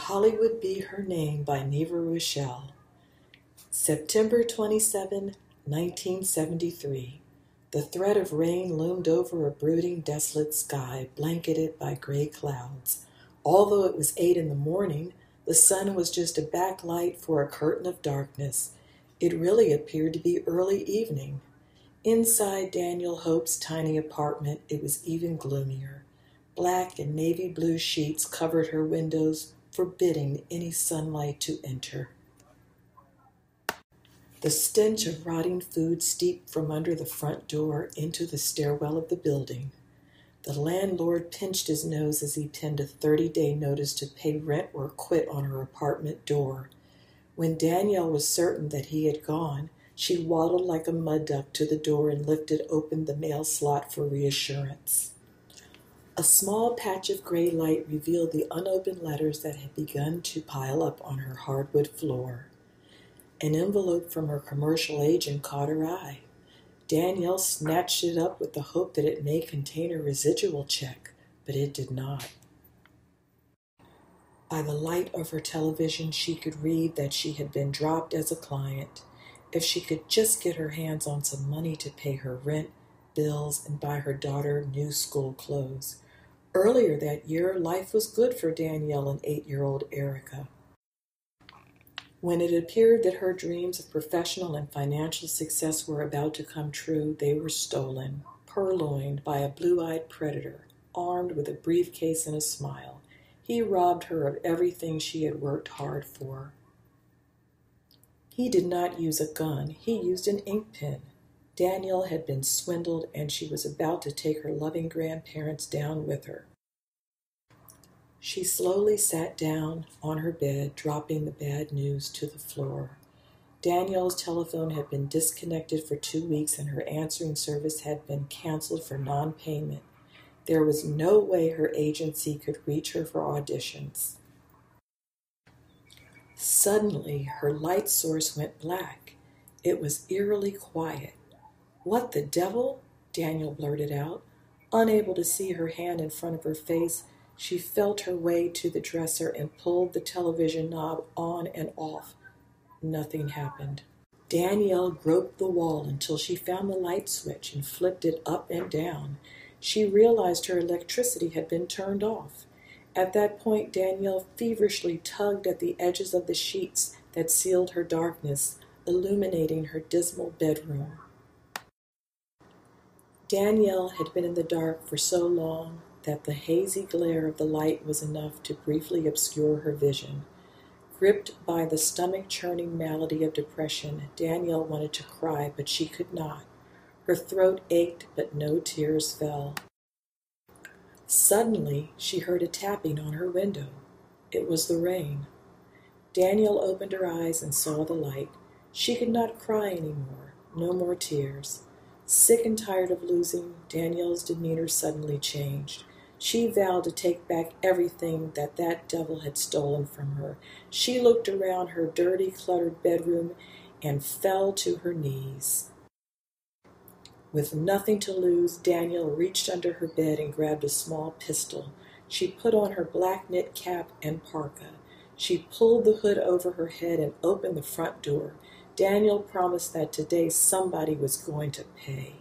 Hollywood Be Her Name by Neva Rochelle. September 27, 1973. The threat of rain loomed over a brooding, desolate sky, blanketed by gray clouds. Although it was 8 in the morning, the sun was just a backlight for a curtain of darkness. It really appeared to be early evening. Inside Daniel Hope's tiny apartment, it was even gloomier. Black and navy blue sheets covered her windows, forbidding any sunlight to enter. The stench of rotting food seeped from under the front door into the stairwell of the building. The landlord pinched his nose as he penned a 30-day notice to pay rent or quit on her apartment door. When Danielle was certain that he had gone, she waddled like a mud duck to the door and lifted open the mail slot for reassurance. A small patch of gray light revealed the unopened letters that had begun to pile up on her hardwood floor. An envelope from her commercial agent caught her eye. Danielle snatched it up with the hope that it may contain a residual check, but it did not. By the light of her television, she could read that she had been dropped as a client. If she could just get her hands on some money to pay her rent, bills, and buy her daughter new school clothes. Earlier that year, life was good for Danielle and 8-year-old Erica. When it appeared that her dreams of professional and financial success were about to come true, they were stolen, purloined by a blue-eyed predator, armed with a briefcase and a smile. He robbed her of everything she had worked hard for. He did not use a gun. He used an ink pen. Danielle had been swindled, and she was about to take her loving grandparents down with her. She slowly sat down on her bed, dropping the bad news to the floor. Danielle's telephone had been disconnected for 2 weeks, and her answering service had been canceled for non-payment. There was no way her agency could reach her for auditions. Suddenly, her light source went black. It was eerily quiet. "What the devil?" Danielle blurted out. Unable to see her hand in front of her face, she felt her way to the dresser and pulled the television knob on and off. Nothing happened. Danielle groped the wall until she found the light switch and flipped it up and down. She realized her electricity had been turned off. At that point, Danielle feverishly tugged at the edges of the sheets that sealed her darkness, illuminating her dismal bedroom. Danielle had been in the dark for so long that the hazy glare of the light was enough to briefly obscure her vision. Gripped by the stomach-churning malady of depression, Danielle wanted to cry, but she could not. Her throat ached, but no tears fell. Suddenly, she heard a tapping on her window. It was the rain. Danielle opened her eyes and saw the light. She could not cry anymore. No more tears. Sick and tired of losing, Danielle's demeanor suddenly changed. She vowed to take back everything that devil had stolen from her. She looked around her dirty, cluttered bedroom and fell to her knees. With nothing to lose, Danielle reached under her bed and grabbed a small pistol. She put on her black knit cap and parka. She pulled the hood over her head and opened the front door. Danielle promised that today somebody was going to pay.